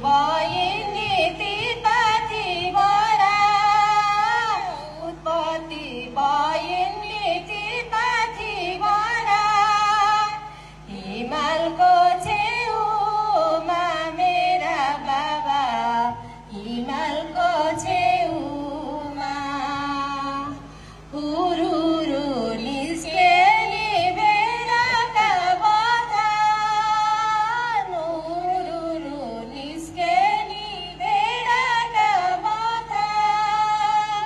बहिनी तिरपाथी बरा उत्पत्ति बहिनी तिरपाथी बरा हिमालको छेउमा मेरा बाबा हिमालको छेउमा हुरुरु निस्के नि बेलाका बथान हुरुरु निस्के नि बेलाका बथान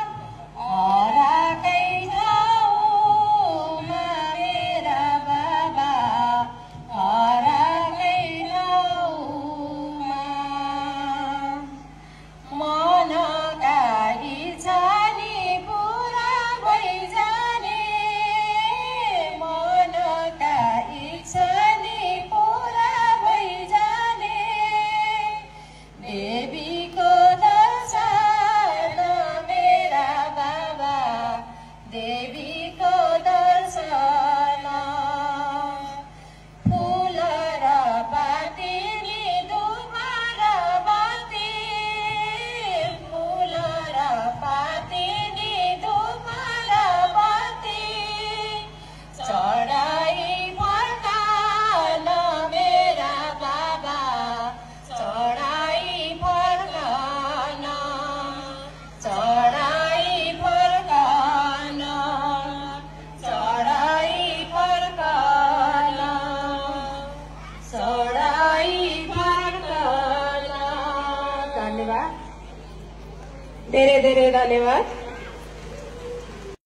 हराकै ठाउँमा मेरा बाबा हराकै ठाउँमा मनका इच्छा नि पुरा भइजाने मनका इच्छा नि पुरा भइजाने देवीको दर्शन मेरा बाबा देवीको दर्शन फुल र पाती नि धुपा र बत्ती फुल र पाती नि धुपा र बत्ती चढाई फर्कान मेरा बाबा चढाई फर्कान चढाई फर्कान चढाई फर्कान चढाई फर्कान। धन्यवाद, धेरै धेरै धन्यवाद।